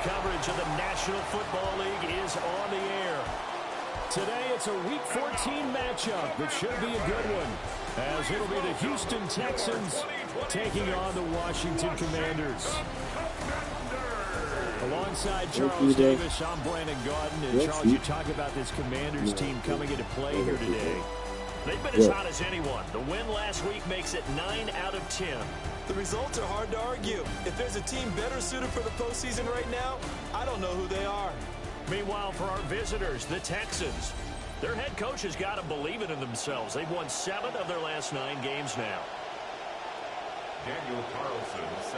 coverage of the National Football League is on the air. Today it's a Week 14 matchup that should be a good one, as it'll be the Houston Texans taking on the Washington Commanders. Alongside Charles Davis, I'm Brandon Gaudin. And Charles, you talk about this Commanders team coming into play here today. They've been as hot as anyone. The win last week makes it 9 out of 10. The results are hard to argue. If there's a team better suited for the postseason right now, I don't know who they are. Meanwhile, for our visitors, the Texans, their head coach has got to believe it in themselves. They've won 7 of their last 9 games now.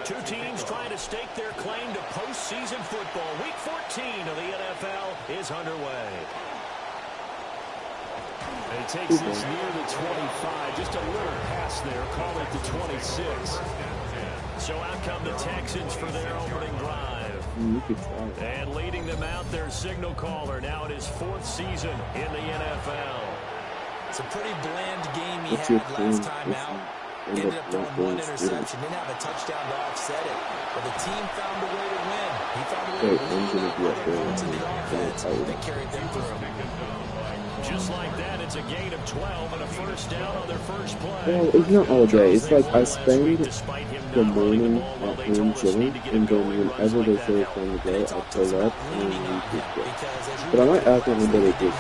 Two teams trying to stake their claim to postseason football. Week 14 of the NFL is underway. And he takes this near the 25. Just a little pass there. Call it the 26. So out come the Texans for their opening drive. And leading them out, their signal caller. Now it is 4th season in the NFL. It's a pretty bland game he had last time out. Ended up throwing 1 interception. Didn't have a touchdown to offset it. But the team found a way to win. He found a way to win to the offense that carried them through. Just like that, it's a gain of 12 and a first down on their first play. Well, it's not all day. It's like I spend the morning at home chilling, and then whenever they say it's time to go, I pull up and then we just go. But I might ask them that they just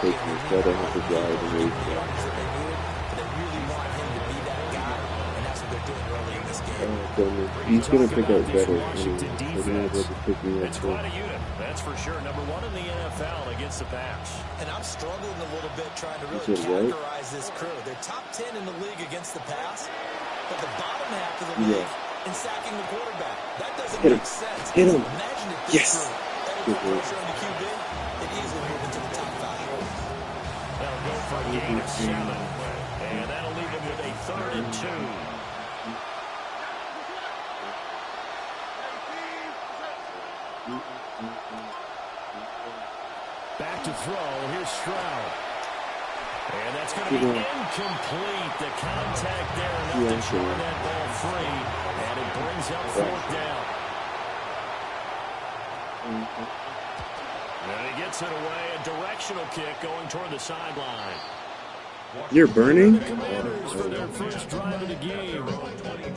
take me, so I don't have to drive and wait for them. He's going to pick out better. It's quite a unit, that's for sure. Number 1 in the NFL against the pass. And I'm struggling a little bit trying to really categorize this crew. They're top 10 in the league against the pass, but the bottom half of the league in sacking the quarterback. That doesn't make sense. Hit him. Imagine if this crew had pressure on the QB, they'd easily move into the top 5. They'll go for a gain of 7, and that'll leave them with a 3rd and 2. Back to throw. Here's Stroud. And that's going to be incomplete. The contact there enough to turn that ball free. And it brings up 4th down. And he gets it away. A directional kick going toward the sideline. You're burning? Commanders for their first drive of the game.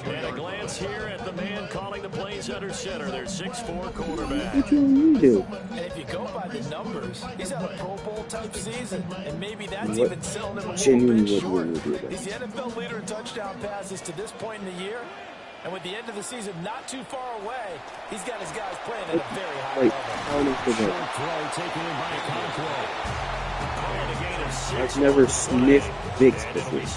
And a glance here at the man calling the plays under center, their 6'4" quarterback. What you do? And if you go by the numbers, he's had a Pro Bowl type season, and maybe that's even selling him a little bit short. He's the NFL leader in touchdown passes to this point in the year, and with the end of the season not too far away, he's got his guys playing at a very high level. Short throw taken in by Conquo. I've never sniffed big specific.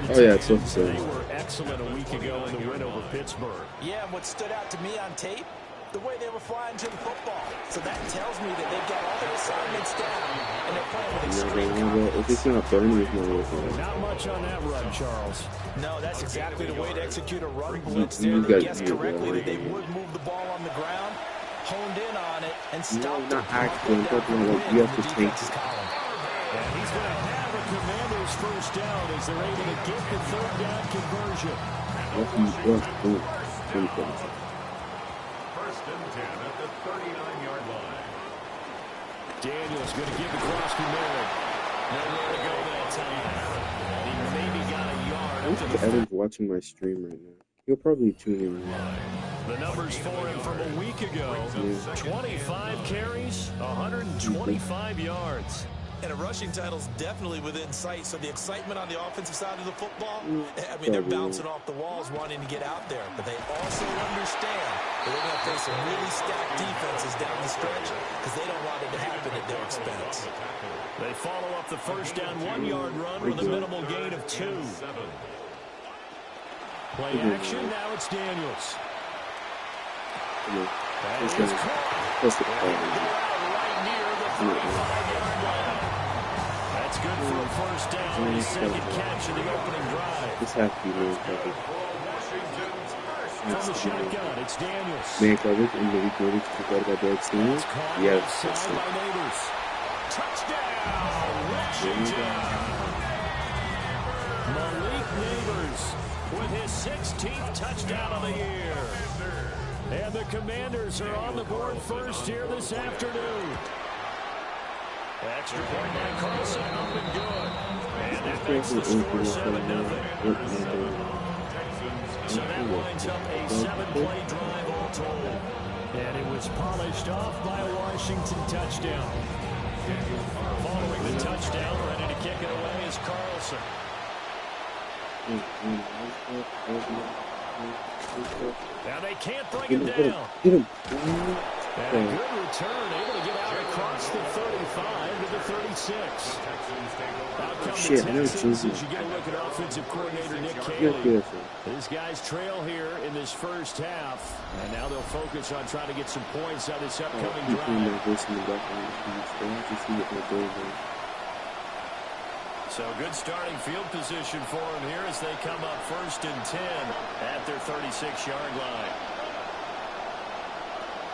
Oh yeah, it's so They were excellent a week ago in the win over Pittsburgh. Yeah, and what stood out to me on tape, the way they were flying to the football. So that tells me that they've got all their assignments down, and they're playing with extreme confidence. If it's not burning, it's not working. Not much on that run, Charles. No, that's exactly the way to execute a run blitz there. They guessed correctly that they would move the ball on the ground, honed in on it, and stopped not acting, but you have to take it. And he's going to have a Commanders first down as they're able to get the 3rd down conversion. First and 10 at the 39-yard line. Daniels going to give the cross to Miller. Nowhere to go that time. He maybe got a yard. I wish Adam's watching my stream right now. He'll probably tune in. The numbers for him from a week ago. 25 carries, 125 yards. And a rushing title's definitely within sight, so the excitement on the offensive side of the football, I mean, they're bouncing off the walls wanting to get out there, but they also understand that they're going to face some really stacked defenses down the stretch because they don't want it to happen at their expense. They follow up the first down 1-yard run with a minimal gain of 2. Play action, now it's Daniels. That is caught. Right near the 35-yard line. That's good for a first down. His second catch in the opening drive. This has to be man coverage. From the shotgun, it's Daniels. Man coverage in the week notice to go by Derek Stevens. Yes. Touchdown, Washington. Malik Neighbors with his 16th touchdown of the year. the Commanders are on the board first here this afternoon. Extra point by Carlson, up and good. And that makes the score 7-0. So that winds up a 7-play drive all told. And it was polished off by a Washington touchdown. Following the touchdown, ready to kick it away is Carlson. Now they can't bring him down. Get him. And a good return, able to get out across the 35 to the 36. Shit, I know Jesus. As you get a look at offensive coordinator Nick Caley. These guys trail here in this first half, and now they'll focus on trying to get some points on this upcoming drive. So good starting field position for them here as they come up 1st and 10 at their 36-yard line.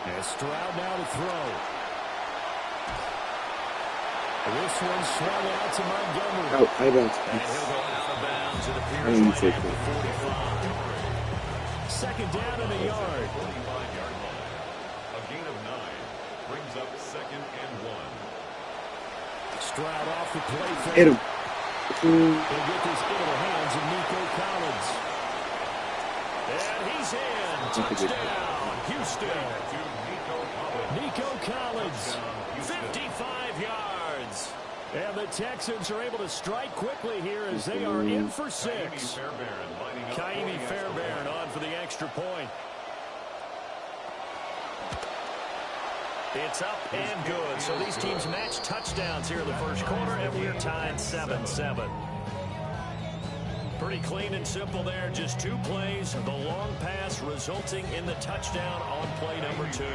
And Stroud now to throw. This one swung out to Montgomery. Oh, I don't. And he'll go out of bounds. It appears right at the 45. Second down and a yard. 45-yard line. A gain of 9 brings up 2nd and 1. Stroud off the play fake. Hit him. He'll get this into the hands of Nico Collins. And he's in. Touchdown, Houston. Nico Collins, 55 yards. And the Texans are able to strike quickly here as they are in for 6. Ka'imi Fairbairn on for the extra point. It's up and good. So these teams match touchdowns here in the first quarter, and we're tied 7-7. Pretty clean and simple there. Just 2 plays. The long pass resulting in the touchdown on play number 2.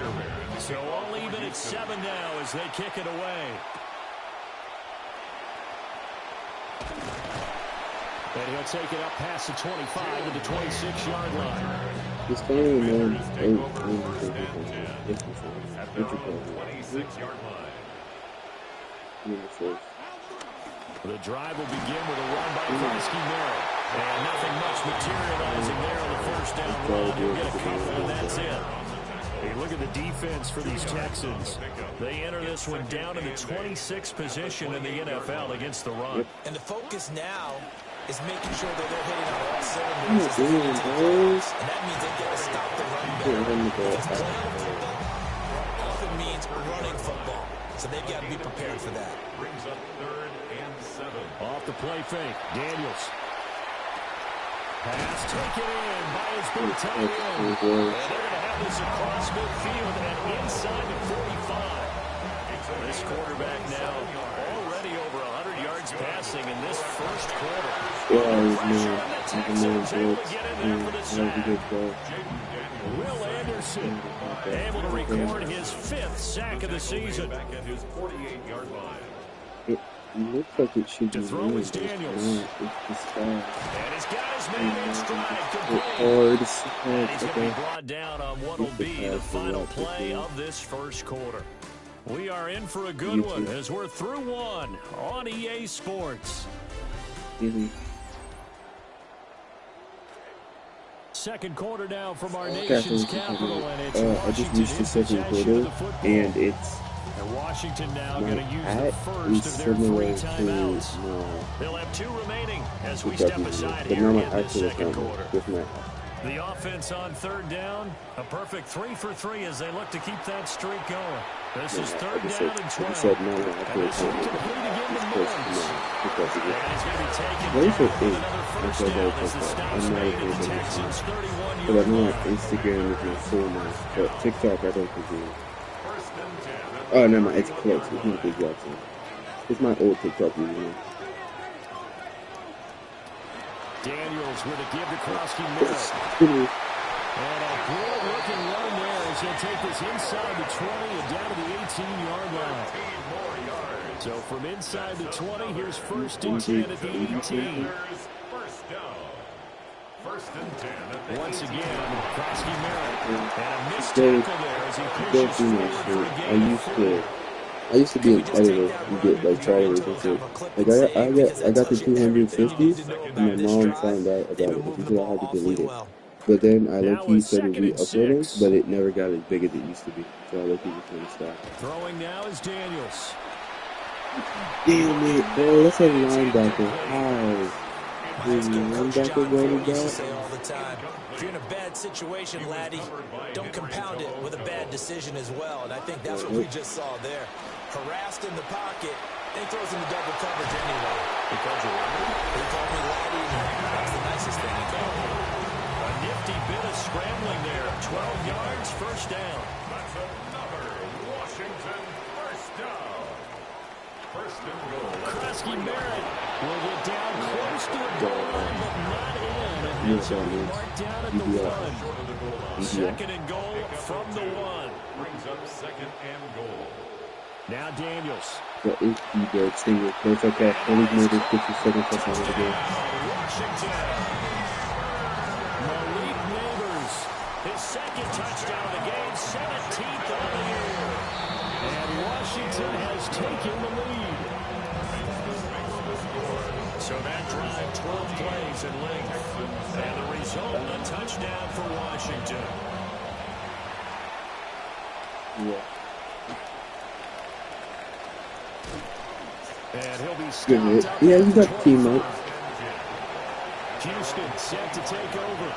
So all even at 7 now as they kick it away. And he'll take it up past the 25 to the 26-yard line. He's playing man. At the 26-yard line. The drive will begin with a run by Krosky Merritt. And nothing much materializing there on the first down run. He'll get a couple, and that's it. Hey, look at the defense for these Texans. They enter this one down in the 26th position in the NFL against the run. And the focus now is making sure that they're hitting on all cylinders. And that means they get to stop the run back. Because playing football often means running football. So they've got to be prepared for that. Brings up 3rd and 7. Off the play fake, Daniels. Pass taken in by his big tight end. And they're going to have this across midfield and inside the 45. This quarterback now already over 100 yards passing in this first quarter. Will Anderson able to record his 5th sack of the season. Back at his 48-yard line. It looks like it should be throw is Daniels. And he's got his man in stride. And he's going to be brought down on what will be the final play of this first quarter. We are in for a good one as we're through one on EA Sports. Second quarter now from our nation's capital, and it's I just reached the second quarter, and it's Washington now going to use the first of their 3 timeouts. They'll have 2 remaining as we step aside here in the second quarter. The offense on 3rd down, a perfect 3 for 3 as they look to keep that streak going. This is 3rd down and 12. And this will complete again to Mills. And he's going to be taken down with another first down as the stop's made at the Texans' 31-yard but I know line. like Instagram is my full now, but TikTok I don't think it is. 1st and 10. Oh, no, it's close. It's not the exact same. It's my old TikTok username. Daniels with a give to Krosky Merritt. And a good-looking run there as he'll take this inside the 20 and down to the 18-yard line. So from inside the 20, here's 1st and 10 at the 18. First down. 1st and 10 at the Once again, Krosky Merritt. And a missed tackle there as he pushes forward for a gain of 4. I used to be an editor and get like followers and shit. Like I got the 250, and my mom found out about it. She said I had to delete it. But then I low-key started re-uploading, but it never got as big as it used to be. So I low-key just wanted to stop. Throwing now is Daniels. Damn it, bro. That's a linebacker. How? High school coach John Ford used to say all the time, if you're in a bad situation, laddie, don't compound it with a bad decision as well. And I think that's what we just saw there. Harassed in the pocket, and he throws into double coverage anyway. He called you laddie? He called me laddie, and that's the nicest thing he called me. A nifty bit of scrambling there. 12 yards, first down. That's another Washington first down. First and goal. Krusky Merritt will get down close to the goal line, but not in. And he's going to be marked down at the 1. Second and goal from the 1. Brings up second and goal. Now Daniels. That is the extinguished. But it's okay. Only made it 57 touchdowns of the game. Washington. Malik Neighbors. His second touchdown of the game. 17th of the year. And Washington has taken the lead. So that drive, 12 plays in length. And the result, a touchdown for Washington. Yeah. And he'll be Good stopped. Yeah, you got teammates. Houston set to take over.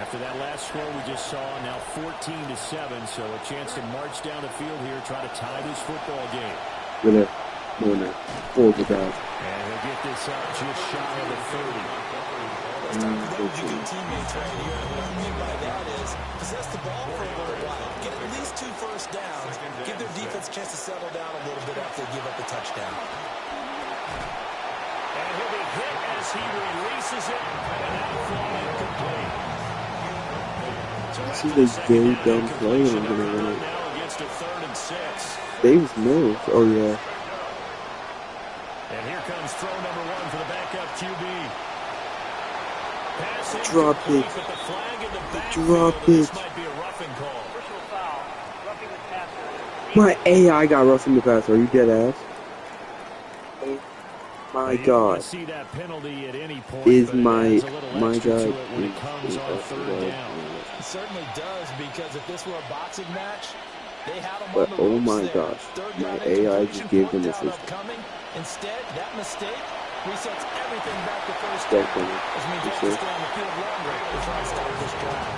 After that last score we just saw, now 14-7, so a chance to march down the field here, try to tie this football game. With a hold the guys. And he'll get this up just shy of the 30. It's time for them to be good teammates right here. And what I mean by that is possess the ball for a little while. Get at least 2 first downs. Give their defense a chance to settle down a little bit after they give up the touchdown. And he'll be hit as he releases it. And that'll fall incomplete. This is a very dumb play, and I'm going to win it. Now against a 3rd and 6. Davis Mills. Oh, yeah. And here comes throw number 1 for the backup QB. Passing Dropped it. but the flag in the backfield, Dropped this it. might be a roughing call. My AI got roughing the passer. Are you dead ass? Oh my God. See that penalty at any point, Is but my it adds a little my extra guy to it when it comes is on 3rd down. It certainly does, because if this were a boxing match, they had him But on the oh ropes my there. gosh, 3rd my down AI incompletion, just gave them 4th a down system. upcoming. Instead, that mistake resets everything back to first Don't down, funny. which means they have to stay on the field longer to try and stop this drive.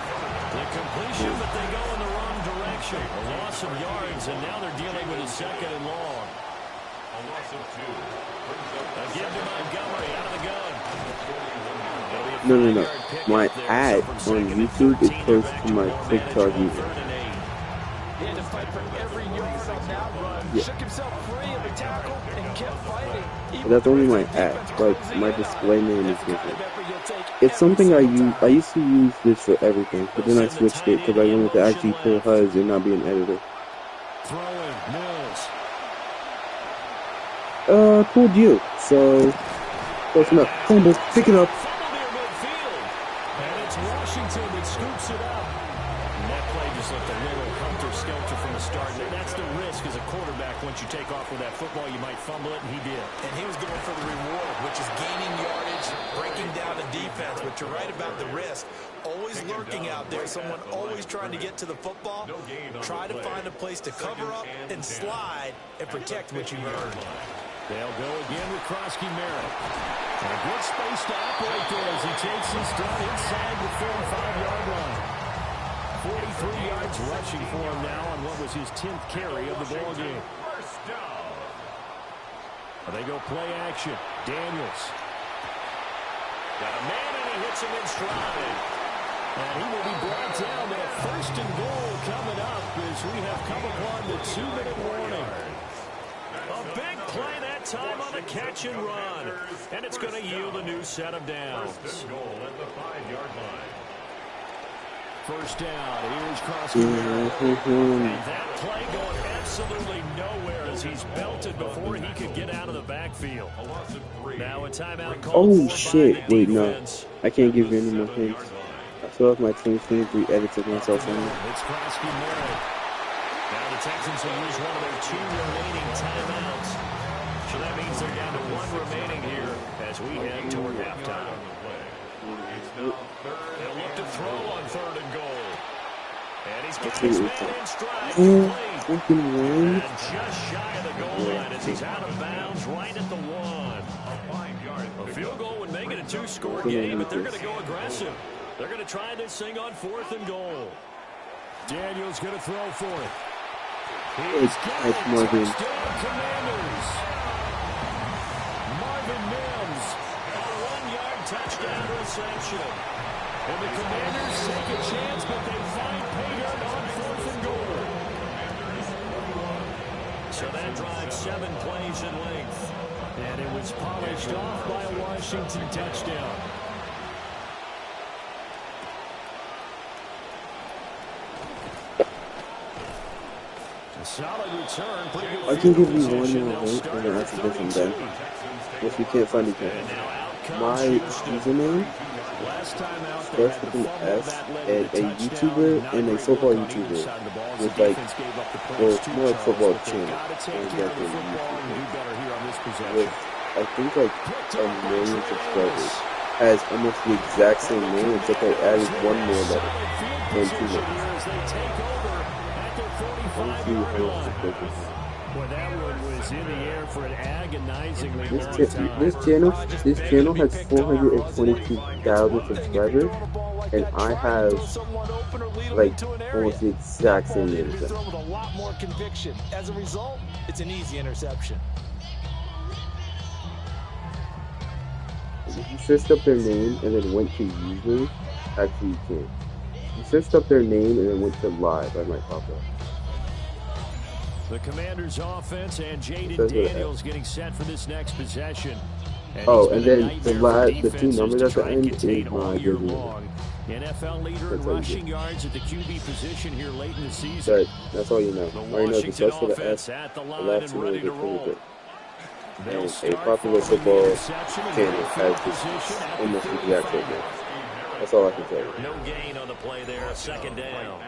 The completion, but they go in the wrong direction. A loss of yards, and now they're dealing with a 2nd and long. A loss of 2. A give to Montgomery out of the gun. No. My ad on YouTube is close to my TikTok user. He had to fight for every yard on that run. Yeah. Shook himself free of the tackle and kept fighting. But that's only my ad. Like, my display name is different. It's something I use. I used to use this for everything, but then I switched it because I wanted to actually pull HUDs and not be an editor. Throwing, Mills. Pulled you. So, close enough. Fumble. Pick it up. Fumble near midfield. And it's Washington that scoops it up. And that play just looked a little helter-skelter from the start. And that's the risk as a quarterback. Once you take off with that football, you might fumble it, and he did. And he was going for the reward, which is gaining yardage, breaking down the defense. But you're right about the risk. Always lurking out there, someone always trying to get to the football. Try to find a place to cover up and slide and protect what you've earned. They'll go again with Krusky Merritt. And a good space to operate there as he takes this down inside the 45-yard line. 43 yards rushing for him now on what was his 10th carry of the ball game. First down. They go play action. Daniels. Got a man, and he hits him in stride. And he will be brought down to a 1st and goal coming up as we have come upon the 2-minute warning. A big play that time on the catch and run. And it's going to yield a new set of downs. First and goal at the 5-yard line. First down. Here's Krusky Merritt. And that play going absolutely nowhere as he's belted before he could get out of the backfield. A loss of 3. Now a timeout call. Oh shit! Wait, no. I can't give you any more hints. I still have my 2023 edits of myself on it. It's Krusky Merritt. Now the Texans will use one of their 2 remaining timeouts. So that means they're down to 1 remaining here as we head toward halftime. They'll look to throw on 3rd and goal. And he's got his man in stride. And just shy of the goal line as he's out of bounds right at the 1. A field goal would make it a 2-score game, but they're going to go aggressive. They're going to try this thing on 4th and goal. Daniels going to throw for it. He's got it. Touchdown, Commanders. Marvin Mims, a 1-yard touchdown reception. And the Commanders take a chance, but they find Payton on 4th and goal. So that drives 7 plays in length. And it was polished off by a Washington touchdown. A solid return. Pretty good. I can give you one more link and then that's a different day. If you can't find it, my username starts with an S, and a YouTuber and a football YouTuber with like, well, it's more like football channel. With, I think like 1 million subscribers, has almost the exact same name, except I added 1 more letter and 2 letters. Well, that one was in the air for an agonizingly this channel has 422,000 subscribers, and I have like almost the exact same name. With a lot more conviction. As a result, it's an easy interception. If you searched up their name and then went to user, actually you can't. If you searched up their name and then went to live, I might pop up. The Commanders' offense and Jaden Daniels getting set for this next possession. And and then the 2 numbers at the end is my jersey. NFL leader in rushing yards at the QB position here late in the season. That's all you know. All you know is the first for the S, the last 2 numbers are good. And a popular football channel has this almost the exact same name. That's all I can tell you. No gain on the play there, 2nd down.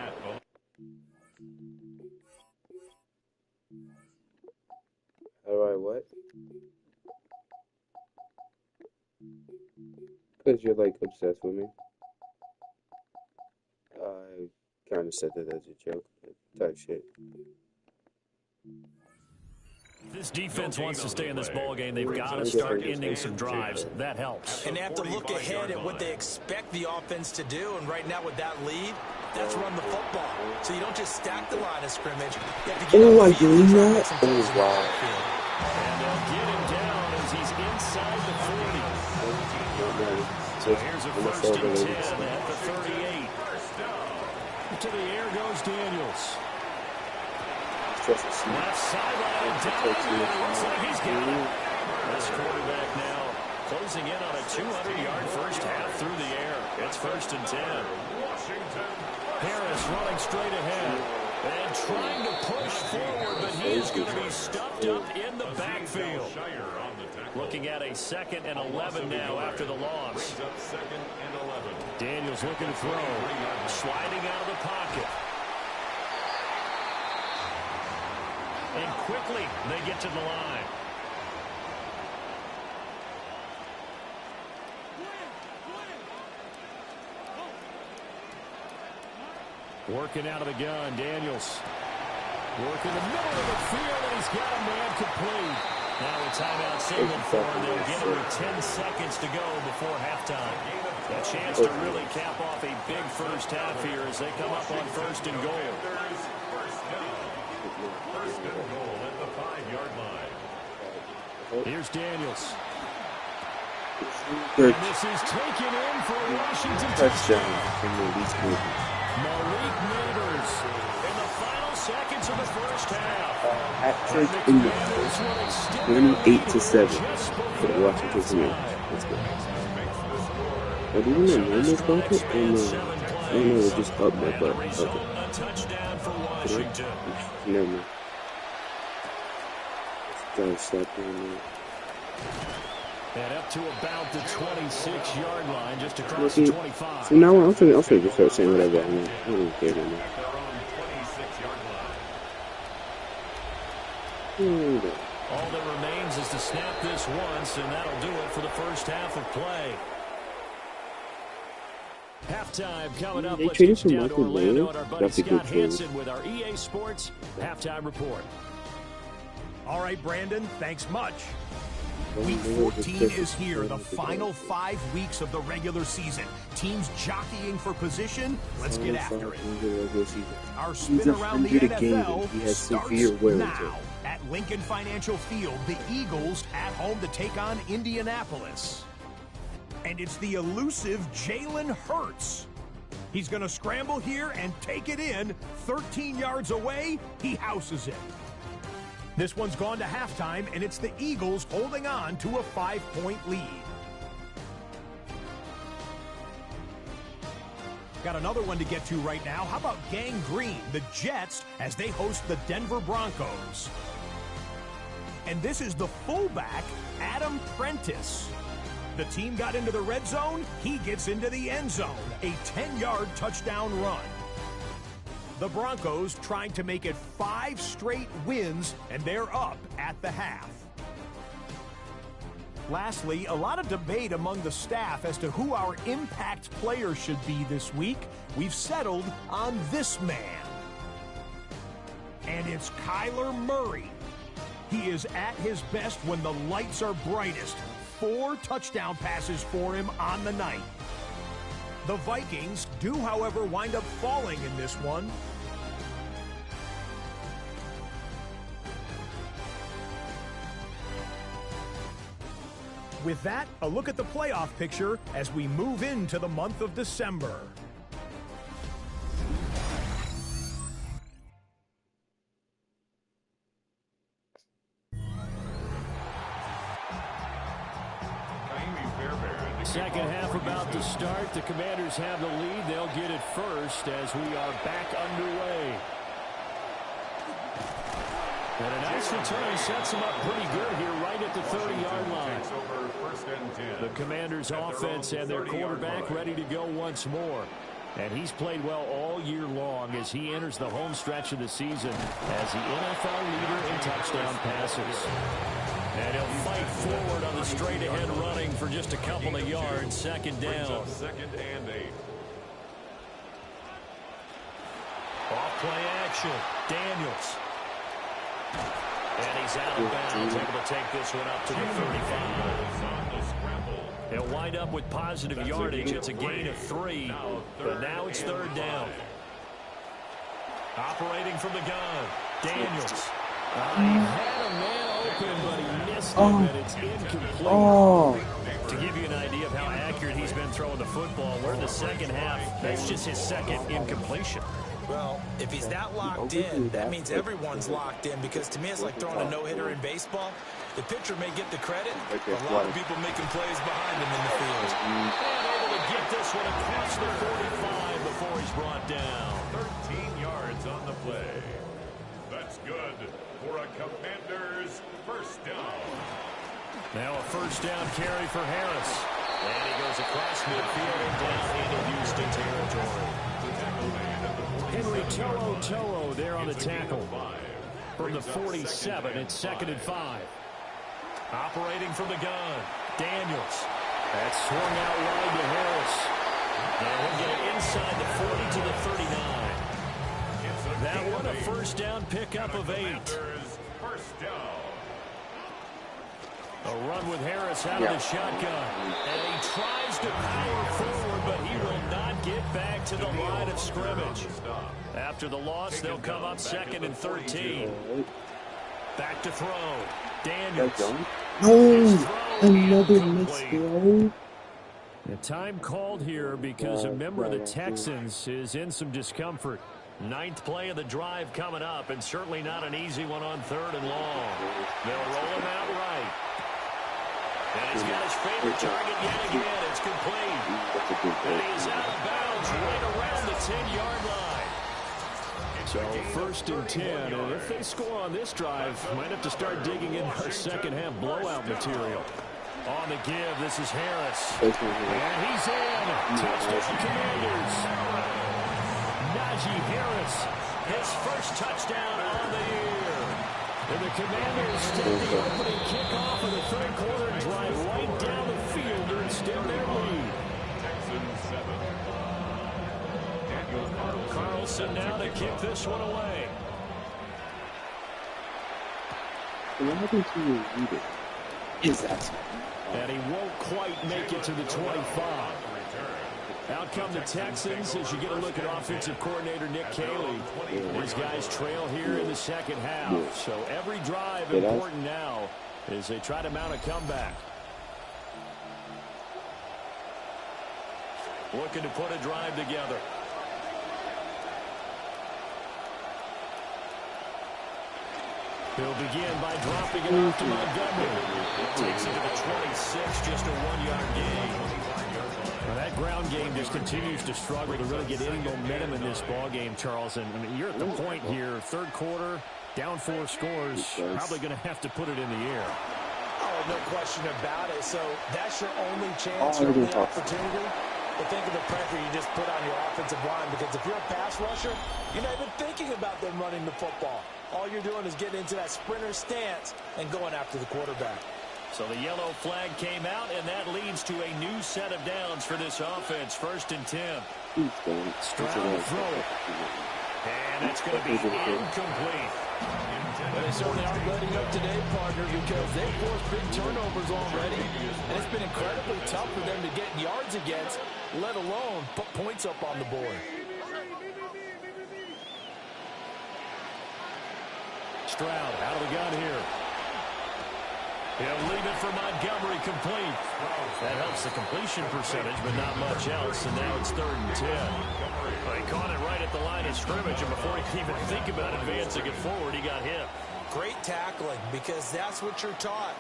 How do I what? Because you're like obsessed with me. I kind of said that as a joke, type shit. This defense wants to stay in this ballgame. They've got to start ending some drives. That helps. And they have to look ahead at what they expect the offense to do. And right now with that lead, that's run the football. So you don't just stack the line of scrimmage. You have to get I doing that? Oh, wow. And they'll get him down as he's inside the 40. So here's a 1st and 10 at the 38. To the air goes Daniels. Left sideline and down. Looks like he's got it. This quarterback now closing in on a 200-yard first half through the air. It's 1st and 10. Harris running straight ahead and trying to push forward, but he is going to be stuffed up in the backfield. Looking at a 2nd and 11 now after the loss. Daniels looking to throw. Sliding out of the pocket. And quickly, they get to the line. Working out of the gun, Daniels. Working the middle of the field, and he's got a man complete. Now a timeout signal for him. They'll get him with 10 seconds to go before halftime. A chance to really cap off a big first half here as they come up on 1st and goal. 1st and goal at the 5-yard line. Here's Daniels. And this is taken in for a Washington touchdown. Malik Neighbors in the final seconds of the first half. Hat-trick in the 28-7 for the Washington Commanders. Let's go. Are they even in this bucket? Oh no, they're just up my butt. Okay. A touchdown for Washington. Never mind. Gotta stop doing that. And up to about the 26-yard line, just across the 25. So now I'm gonna just start saying whatever I mean. I don't care anymore. All that remains is to snap this once, and that'll do it for the first half of play. Halftime coming up. They Let's traded get for you down to Michael Orlando Mayer. and our buddy That's a good Scott trade. Hansen with our EA Sports Halftime Report. All right, Brandon, thanks much. Week 14 is here, the final 5 weeks of the regular season. Teams jockeying for position. Let's get after it. Our spin around the NFL starts now. At Lincoln Financial Field, the Eagles at home to take on Indianapolis. And it's the elusive Jalen Hurts. He's going to scramble here and take it in. 13 yards away, he houses it. This one's gone to halftime, and it's the Eagles holding on to a 5-point lead. Got another one to get to right now. How about Gang Green, the Jets, as they host the Denver Broncos? And this is the fullback, Adam Prentice. The team got into the red zone. He gets into the end zone. A 10-yard touchdown run. The Broncos trying to make it 5 straight wins, and they're up at the half. Lastly, a lot of debate among the staff as to who our impact player should be this week. We've settled on this man. And it's Kyler Murray. He is at his best when the lights are brightest. 4 touchdown passes for him on the night. The Vikings do, however, wind up falling in this one. With that, a look at the playoff picture as we move into the month of December. Second half about to start. The Commanders have the lead. They'll get it first as we are back underway. And a nice return sets them up pretty good here right at the 30-yard line. The Commanders' offense and their quarterback ready to go once more. And he's played well all year long as he enters the home stretch of the season as the NFL leader in touchdown passes. And he'll fight forward on the straight-ahead running for just a couple of yards. Second down. Second and 8. Off play action. Daniels. And he's out of bounds. Able to take this one up to the 35. He'll wind up with positive yardage. It's a gain of 3. But now it's third down. Operating from the gun. Daniels. He had a man open, but he missed it, and it's incomplete. To give you an idea of how accurate he's been throwing the football, we're in the second half. That's just his second incompletion. Well, if he's that locked in, that means everyone's locked in, because to me it's like throwing a no-hitter in baseball. The pitcher may get the credit, a lot of people making plays behind him in the field. And able to get this one across the 45 before he's brought down. 13 yards on the play. That's good for a Commanders first down. Now a first down carry for Harris. And he goes across midfield and down into Houston territory. Henry To'o there on the tackle. From the 47, it's 2nd and 5. Operating from the gun, Daniels. That's swung out wide to Harris. And he'll get it inside the 40 to the 39. That one a first down pickup of 8. First down. A run with Harris out of the shotgun. And he tries to power forward, but he will not get back to the line of scrimmage. After the loss, they'll come up 2nd and 13. Back to throw. Daniels. No! Another misthrow. The time called here because a member of the Texans is in some discomfort. 9th play of the drive coming up, and certainly not an easy one on 3rd and long. They'll roll him out right. And he's got his favorite target yet again. It's complete. And he's out of bounds right around the 10-yard line. So 1st and 10, and if they score on this drive, might have to start digging in our second half blowout material. On the give, this is Harris. And he's in. Touchdown Commanders. Najee Harris, his first touchdown on the year. And the Commanders take the opening kickoff of the 3rd quarter and drive right down the field to extend their lead. Texans 7, Carlson now to kick this one away. What happened to your leader? Is that? And he won't quite make it to the 25. Out come the Texans as you get a look at offensive coordinator Nick Caley. These guys trail here in the second half. So every drive important now as they try to mount a comeback. Looking to put a drive together. He'll begin by dropping it off to Montgomery. Takes it to the 26, just a 1-yard gain. Well, that ground game just continues to struggle to really get any momentum in this ball game, Charles. And I mean, you're at the point here, third quarter, down 4 scores, probably going to have to put it in the air. Oh, no question about it. So that's your only chance, your only opportunity. But think of the pressure you just put on your offensive line, because if you're a pass rusher, you're not even thinking about them running the football. All you're doing is getting into that sprinter stance and going after the quarterback. So the yellow flag came out, and that leads to a new set of downs for this offense. 1st and 10. Stroud throw it. And it's going to be incomplete. Well, they certainly aren't letting up today, partner, because they've forced big turnovers already. And it's been incredibly tough for them to get yards against, let alone put points up on the board. Stroud out of the gun here. He'll leave it for Montgomery, complete. That helps the completion percentage, but not much else, and now it's 3rd and 10. He caught it right at the line of scrimmage, and before he could even think about advancing it forward, he got hit. Great tackling, because that's what you're taught.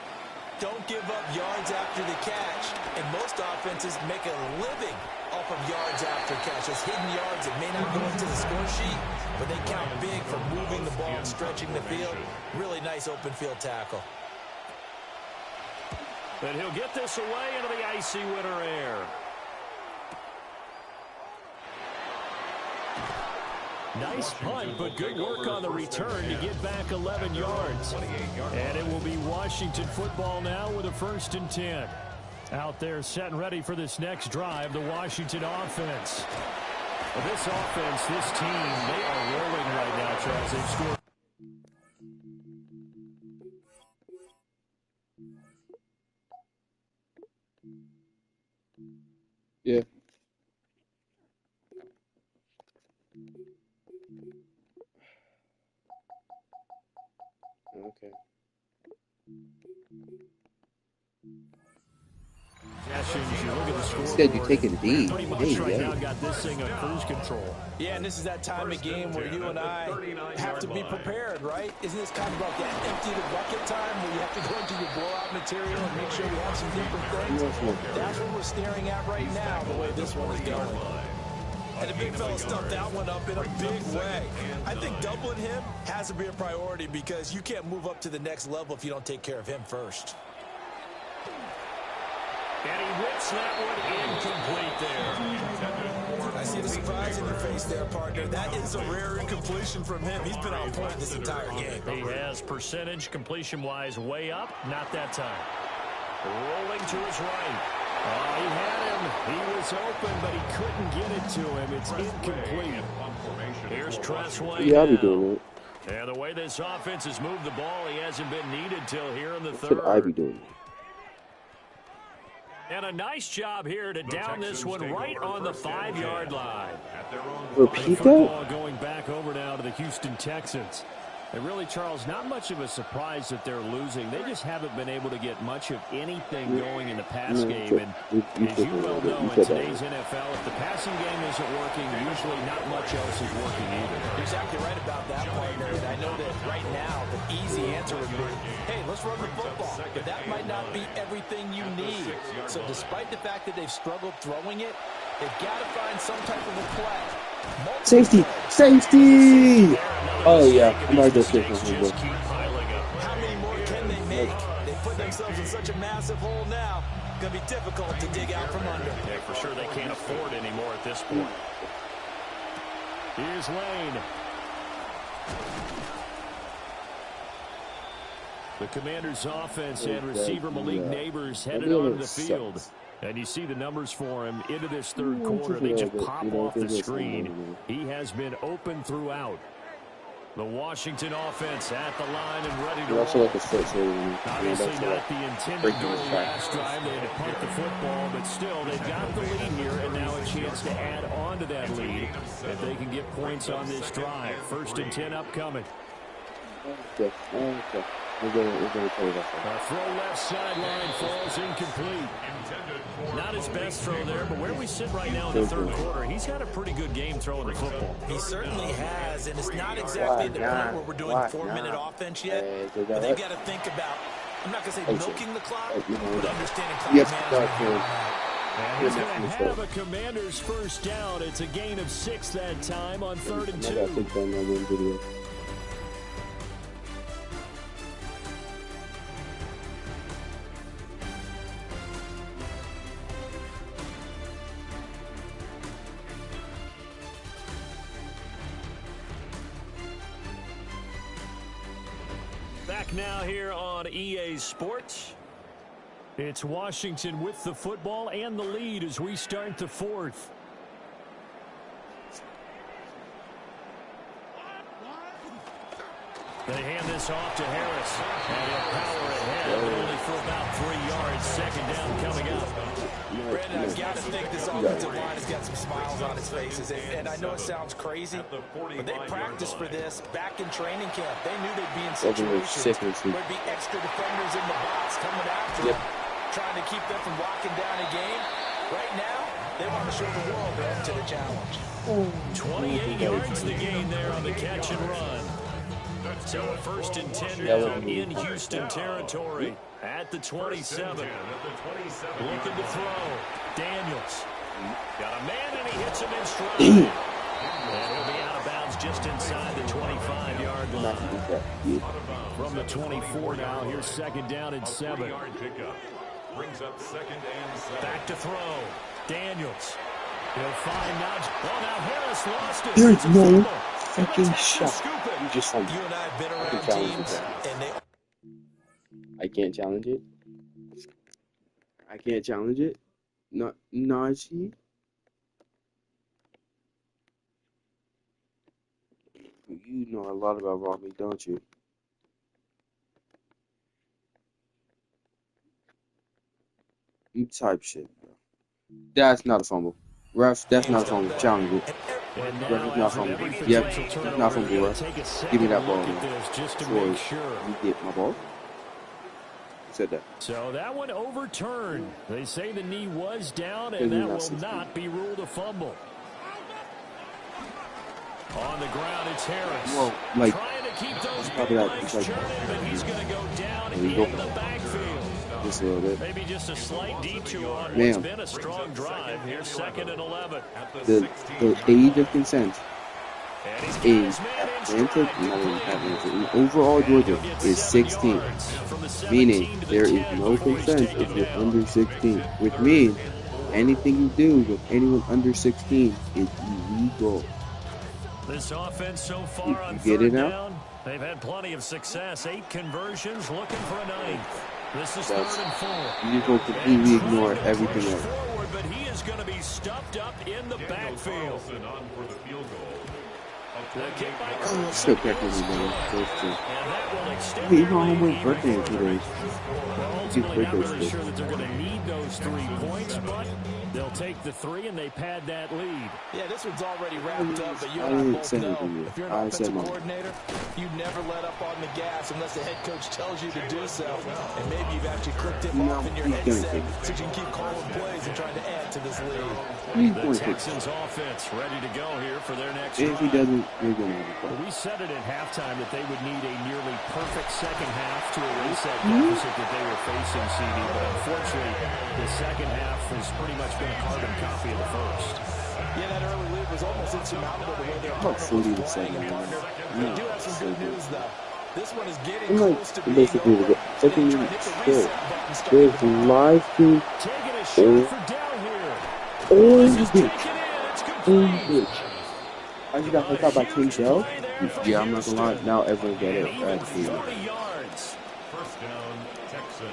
Don't give up yards after the catch, and most offenses make a living off of yards after catch. Those hidden yards that may not go into the score sheet, but they count big for moving the ball and stretching the field. Really nice open field tackle. And he'll get this away into the icy winter air. Nice punt, but good work on the return to get back 11 yards. And it will be Washington football now with a 1st and 10. Out there set and ready for this next drive, the Washington offense. Well, this offense, this team, they are rolling right now, Charles. They've scored. Yeah. Okay. Instead, you take a D. Right now got this thing on cruise control. Yeah, and this is that time of game where you and I have to be prepared, right? Isn't this kind of like that empty the bucket time where you have to go into your blowout material and make sure we have some different things? That's what we're staring at right now, the way this one is going. And the big fella stuffed that one up in a big way. I think doubling him has to be a priority, because you can't move up to the next level if you don't take care of him first. And he whips that one incomplete there. I see the surprise in your face there, partner. That is a rare incompletion from him. He's been on point this entire game. He has percentage completion-wise way up. Not that time. Rolling to his right. Oh, he had him. He was open, but he couldn't get it to him. It's incomplete. Here's Tressway. Yeah, I'll be doing it. And the way this offense has moved the ball, he hasn't been needed till here in the third. Should I be doing it? And a nice job here to down this one right on the 5-yard line. Repeat that? Going back over now to the Houston Texans. And really, Charles, not much of a surprise that they're losing. They just haven't been able to get much of anything going in the pass game. And as you well know, in today's NFL, if the passing game isn't working, usually not much else is working either. You're exactly right about that, partner. And I know that right now the easy answer would be, hey, let's run the football. But that might not be everything you need. So despite the fact that they've struggled throwing it, they've got to find some type of a play. Safety! Safety! Oh, yeah. I'm not just How many more can they make? They put themselves in such a massive hole now. Going to be difficult to dig out from under. Yeah, for sure they can't afford anymore at this point. Here's Lane. The Commanders' offense and receiver Malik Neighbors headed onto the field. And you see the numbers for him into this third quarter. They just pop off the screen. He has been open throughout. The Washington offense at the line and ready to roll. Obviously not the intended goal last drive. They had to punt the football, but still, they've got the lead here, and now a chance to add on to that lead if they can get points on this drive. 1st and 10 upcoming. Okay. We're going to play that. A throw left sideline falls incomplete. Not his best throw there, but where we sit right now in the third quarter, he's got a pretty good game throwing the football. He certainly has, and it's not exactly the point where we're doing 4-minute offense yet. But they've got to think about, I'm not going to say milking the clock, but understanding clock management. And he's going to have a Commander's first down. It's a gain of 6 that time on 3rd and 2. Back now here on EA Sports. It's Washington with the football and the lead as we start the 4th. They hand this off to Harris. And he'll power ahead, but only for about 3 yards. 2nd down coming up. Brandon, I've got to think this offensive line has got some smiles on its faces. And I know it sounds crazy, but they practiced for this back in training camp. They knew they'd be in situations where there'd be extra defenders in the box coming after them, trying to keep them from locking down a game. Right now, they want to show the world they're up to the challenge. 28 yards the gain there on the catch and run. So 1st and 10 now in Houston territory at the 27. Looking to throw. Daniels. Got a man and he hits him in stride. And he'll be out of bounds just inside the 25-yard line. From the 24 now, here's 2nd down and 7. Brings up 2nd and 7. Back to throw. Daniels. He'll find Nudge. Oh, now Harris lost it. There's no fucking shot. You just like, you and I have been around teams, and they... I can't challenge it. I can't challenge it. Najee. You know a lot about Robbie, don't you? You type shit, bro. That's not a fumble. Ref, that's not a fumble. Challenge it. Ref, it's not fumble. Yep, it's not fumble, ref. Give me that ball, man. You get my ball? Who said that? So that one overturned. They say the knee was down, and that will not be ruled a fumble. On the ground, it's Harris. Well, like, trying to keep those legs churning, but he's going to go down in the backfield. Just a little bit. Maybe just a slight detour on what's been a strong drive. Here's 2nd and 11. The age of consent is Atlanta, overall Georgia is 16, meaning there is no consent if you're under 16, which means anything you do with anyone under 16 is illegal. This offense so far on get it now? down, they've had plenty of success. 8 conversions, looking for a 9th. This is 3rd and 4. You just going to completely ignore everything else. Forward, but he is going to be stuffed up in the backfield. Still practicing, man. Hey, you know how much birthday today? Ultimately, not really sure that they're going to need those 3 points, but they'll take the 3 and they pad that lead. Yeah, this one's already wrapped up, but you and I both know if you're an offensive coordinator, you never let up on the gas unless the head coach tells you to do so. And maybe you've actually clicked him off in your headset so you can keep calling plays and trying to add to this lead. The Texans offense ready to go here for their next drive. If he doesn't, we're going to we said it at halftime that they would need a nearly perfect second half to erase that deficit that they were facing, CD. But unfortunately, the second half has pretty much been a carbon copy of the first. Yeah, that early lead was almost insurmountable the way they're playing a partner. They do have some good news, though. This one is getting close to being over. Second minute, there's live team. Taking a shot for down here. I just got hooked up by King Shell. Yeah, I'm not gonna lie. Now everyone get it. First down, Texans.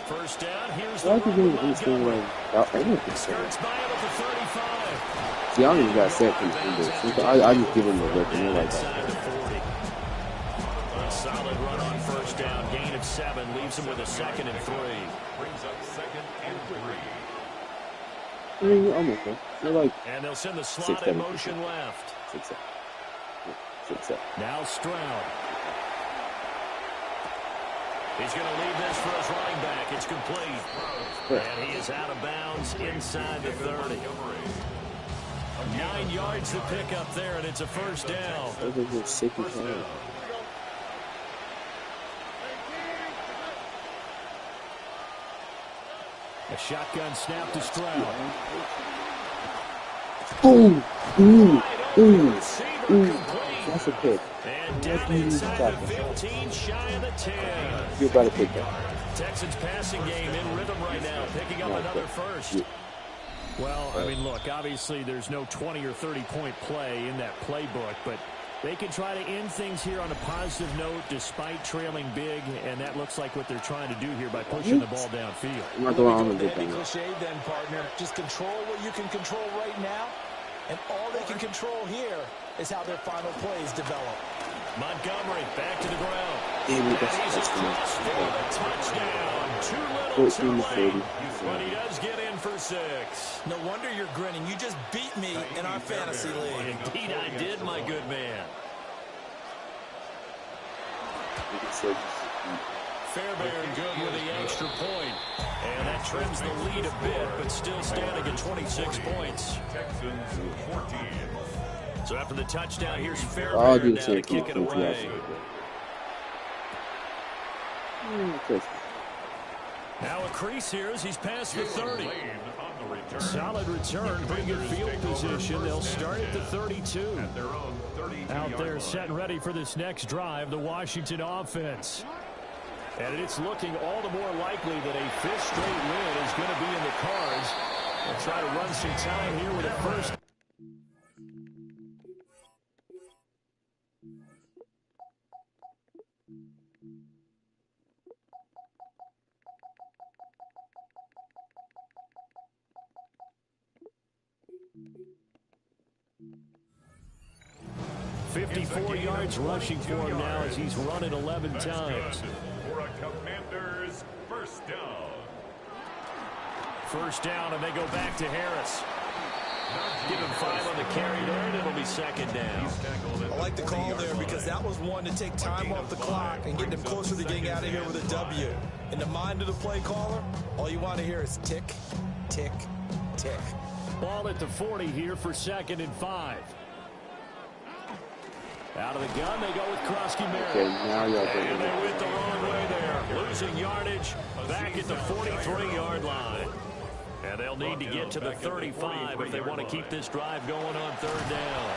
First down, here's the run. Skirts by him at the 35. See, I don't even got set from this. I just give him the look and they're like that. A solid run on first down, gain of 7, leaves him with a 2nd and 3. Brings up 2nd and 3. I mean, I'm okay. They're like, and they'll send the slot in motion left. 6-7. Now Stroud. He's going to leave this for his running back. It's complete. And he is out of bounds inside the 30. 9 yards to pick up there, and it's a first down. A shotgun snap to Stroud. Boom! That's a pick. And down inside the 15, shy of the 10. You're about to pick that. Texans passing game in rhythm right now, picking up another first. Well, I mean, look, obviously there's no 20 or 30-point play in that playbook, but they can try to end things here on a positive note despite trailing big, and that looks like what they're trying to do here by pushing the ball downfield. I'm not going on with it. Cliche then, partner. Just control what you can control right now, and all they can control here is how their final plays develop. Montgomery back to the ground. And he's across for the touchdown. Too little, too late. But he does get in for 6. No wonder you're grinning. You just beat me in our fantasy league. Indeed I did, my good man. Fairbairn good with the extra point. And that trims the lead a bit, but still standing at 26 points. Texans 14. So after the touchdown, here's Fairbairn now to kick it away. Now a crease here as he's past the 30. Solid return, pretty good field position. They'll start at the 32. Out there set and ready for this next drive, the Washington offense. And it's looking all the more likely that a 5th straight win is going to be in the cards. They'll try to run some time here with a first. Yards rushing for him now as he's run it 11 times. For a Commander's first down. First down, and they go back to Harris. Give him 5 on the carry there, and it'll be 2nd down. I like the call there because that was one to take time off the clock and get them closer to getting out of here with a W. In the mind of the play caller, all you want to hear is tick, tick, tick. Ball at the 40 here for 2nd and 5. Out of the gun, they go with Krosky-Merritt. Okay, now you're and they went the wrong way there. Losing yardage back at the 43-yard line. And they'll need to get to the 35 if they want to keep this drive going on 3rd down.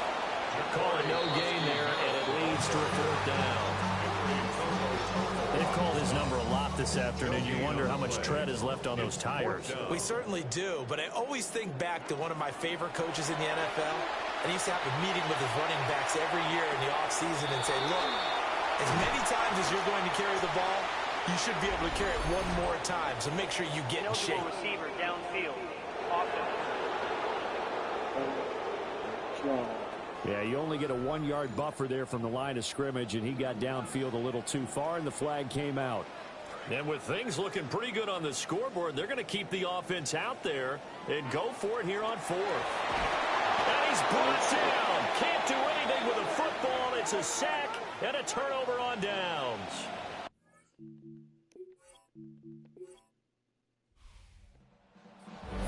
They're calling no gain there, and it leads to a 4th down. They've called his number a lot this afternoon. You wonder how much tread is left on those tires. We certainly do, but I always think back to one of my favorite coaches in the NFL. And he used to have a meeting with his running backs every year in the offseason and say, look, as many times as you're going to carry the ball, you should be able to carry it one more time. So make sure you get in shape. Receiver downfield. Yeah, you only get a 1-yard buffer there from the line of scrimmage, and he got downfield a little too far, and the flag came out. And with things looking pretty good on the scoreboard, they're going to keep the offense out there and go for it here on 4th. And he's brought down. Can't do anything with a football. It's a sack and a turnover on downs.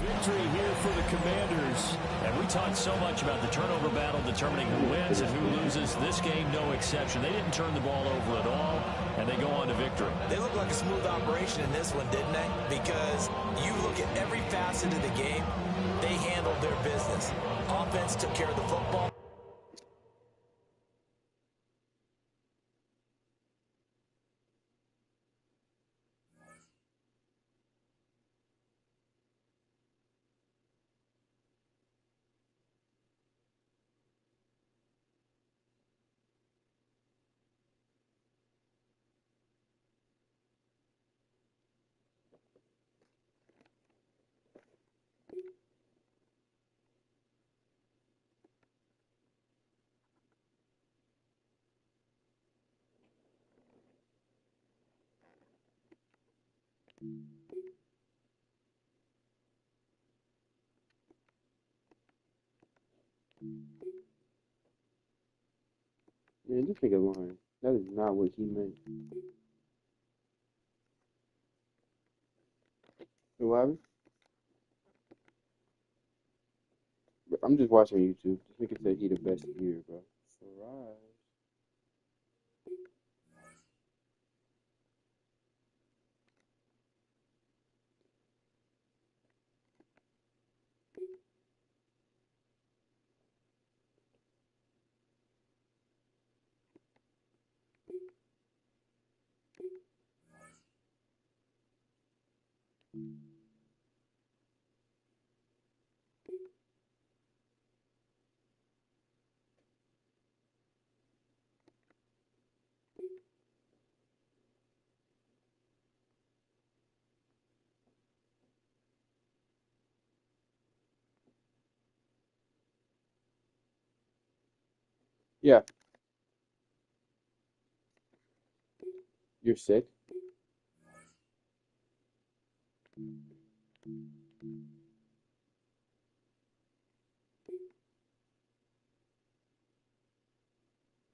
Victory here for the Commanders. And we talked so much about the turnover battle determining who wins and who loses. This game, no exception. They didn't turn the ball over at all, and they go on to victory. They look like a smooth operation in this one, didn't they? Because you look at every facet of the game, they handled their business. Offense took care of the football. Man, this nigga lying. That is not what he meant. What happened? I'm just watching YouTube. This nigga said he the best here, bro. Alright. Yeah, you're sick.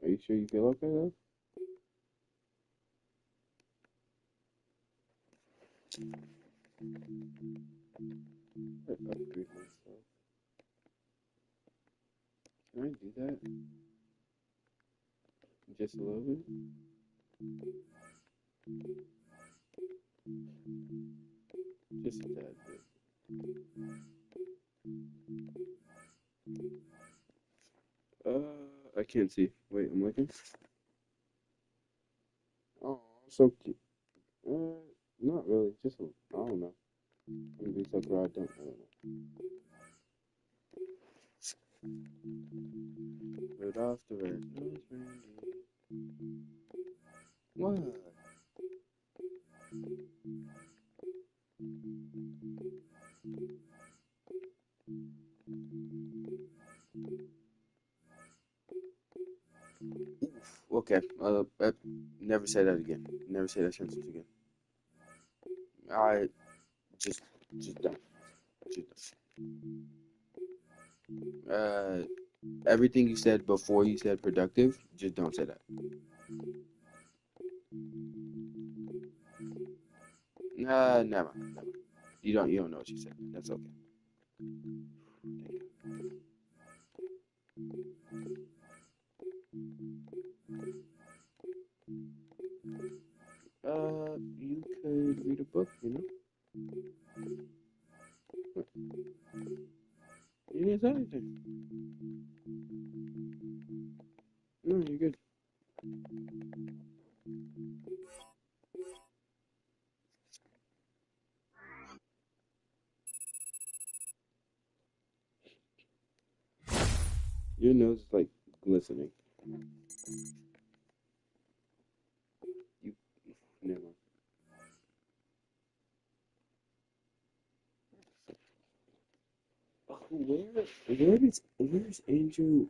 Are you sure you feel okay though? Can I do that? Just a little bit? Just a tad bit. I can't see. Wait, I'm looking. Oh, so cute. Not really. Just I don't know. Maybe so I don't know. Rudolph the Red-Nosed Reindeer. What? Oof. Okay. Never say that again. Never say that sentence again. I just don't. Just don't. Everything you said before you said productive, just don't say that. Never. You don't know what you said. That's okay. You could read a book, you know? You didn't say anything. No, you're good. Your nose is like glistening. You never. Oh, where's Andrew?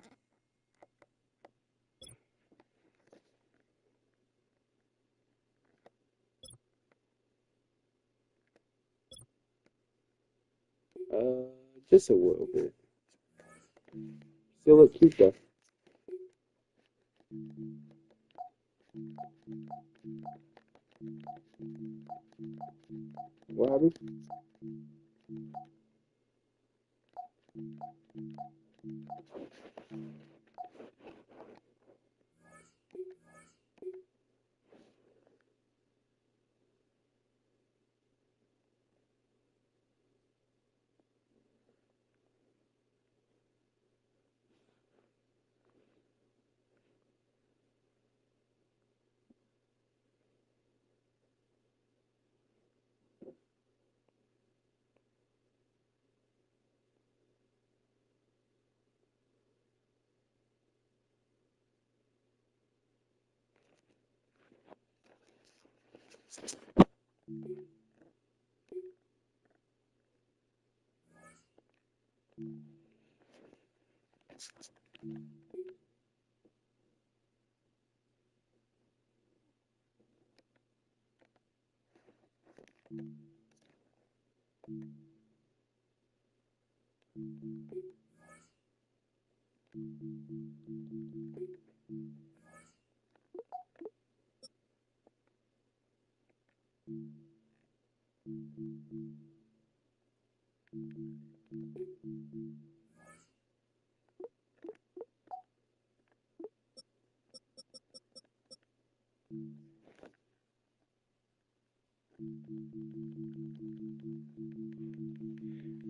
Just a little bit. Still look cute though. What happened?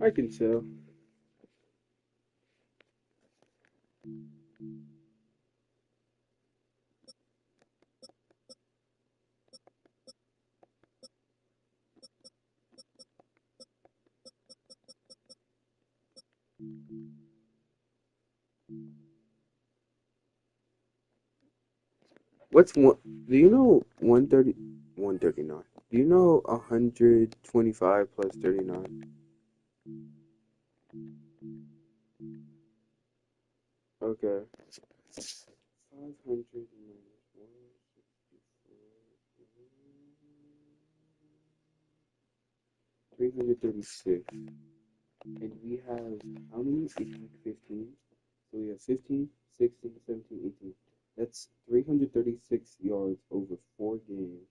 I can tell. What's one? Do you know 130, 139? Do you know 125 plus 39? Okay. 500 minus 336. And we have how many? 15. So we have 15, 16, 17, 18. That's 336 yards over 4 games.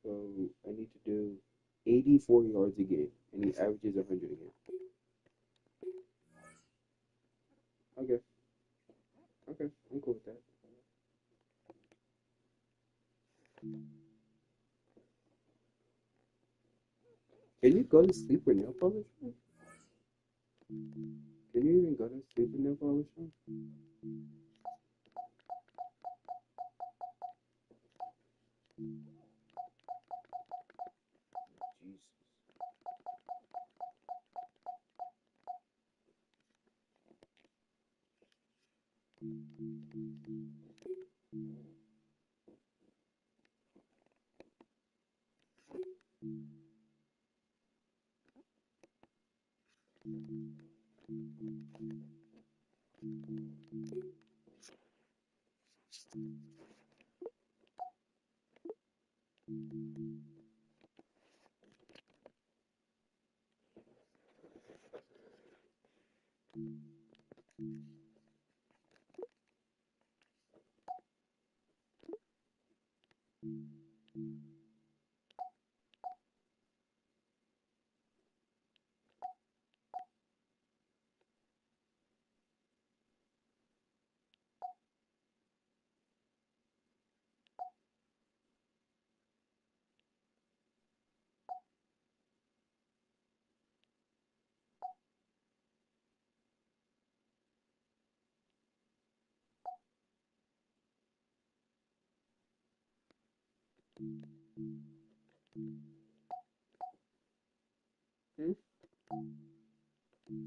So I need to do 84 yards a game, and he averages 100 a game. Okay. Okay, I'm cool with that. Can you go to sleep with nail polish on? Can you even go to sleep with nail polish on?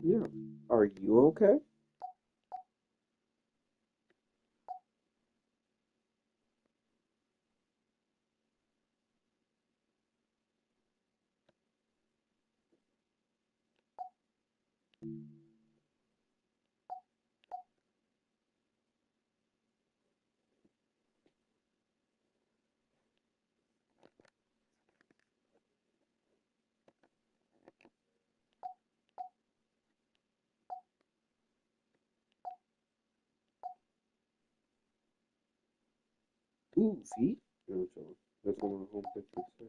Yeah. Are you okay? Ooh, feet? No, it's all. That's what my home picture said.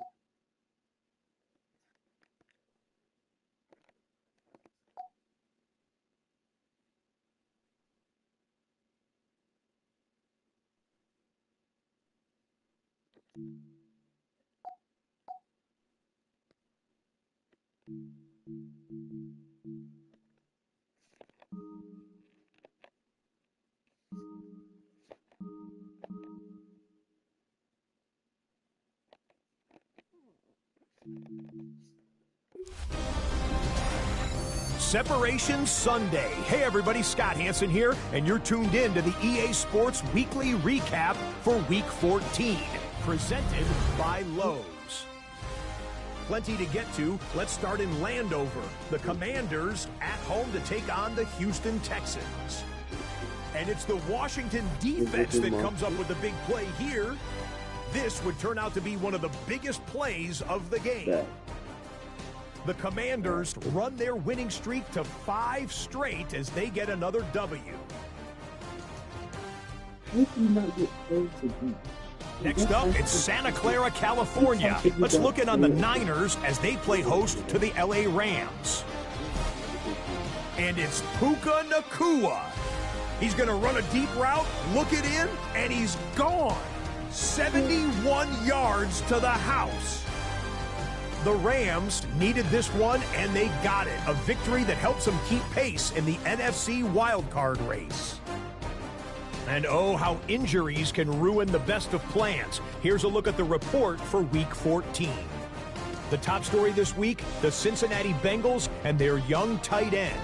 Separation Sunday. Hey everybody, Scott Hansen here, and you're tuned in to the EA Sports Weekly Recap for Week 14, presented by Lowe's. Plenty to get to. Let's start in Landover. The Commanders at home to take on the Houston Texans. And it's the Washington defense that comes up with the big play here. This would turn out to be one of the biggest plays of the game. Yeah. The Commanders run their winning streak to 5 straight as they get another W. Next up, it's Santa Clara, California. Let's look in on the Niners as they play host to the LA Rams. And it's Puka Nacua. He's going to run a deep route, look it in, and he's gone. 71 yards to the house. The Rams needed this one, and they got it. A victory that helps them keep pace in the NFC wildcard race. And oh, how injuries can ruin the best of plans. Here's a look at the report for Week 14. The top story this week, the Cincinnati Bengals and their young tight end.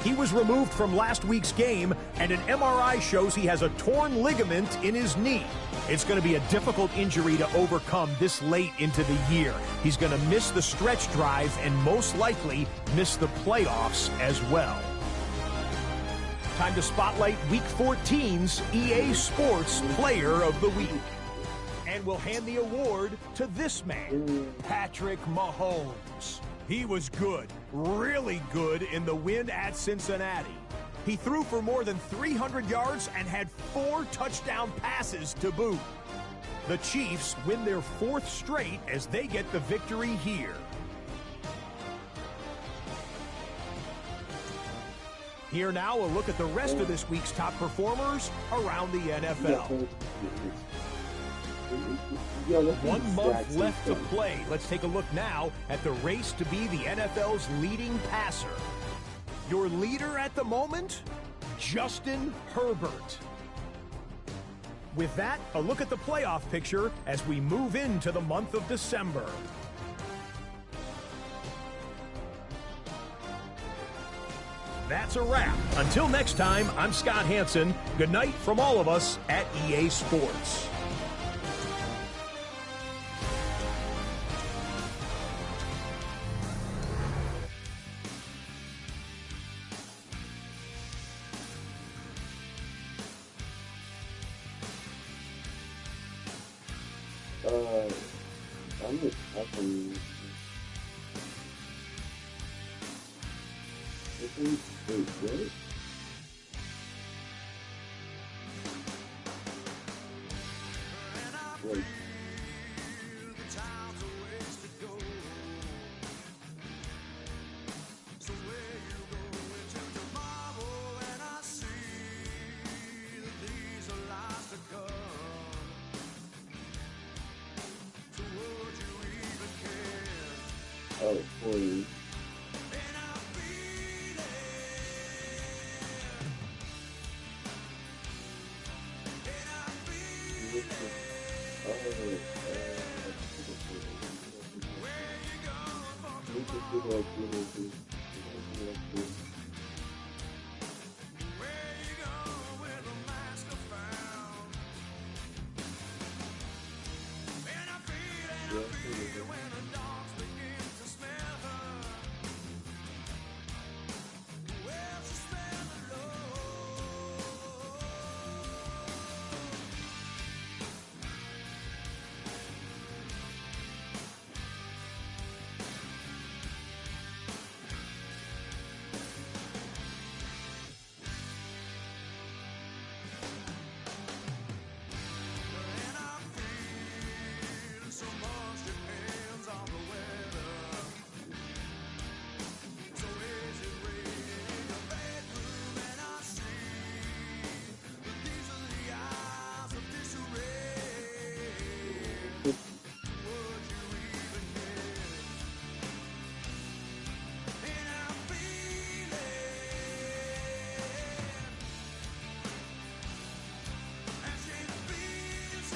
He was removed from last week's game, and an MRI shows he has a torn ligament in his knee. It's going to be a difficult injury to overcome this late into the year. He's going to miss the stretch drive and most likely miss the playoffs as well. Time to spotlight Week 14's EA Sports Player of the Week. And we'll hand the award to this man, Patrick Mahomes. He was good, really good in the win at Cincinnati. He threw for more than 300 yards and had 4 touchdown passes to boot. The Chiefs win their 4th straight as they get the victory here. Here now, a look at the rest of this week's top performers around the NFL. 1 month left to play. Let's take a look now at the race to be the NFL's leading passer. Your leader at the moment, Justin Herbert. With that, a look at the playoff picture as we move into the month of December. That's a wrap. Until next time, I'm Scott Hanson. Good night from all of us at EA Sports. I'm just talking. Wait, Wait. Oh, please.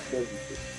Thank you.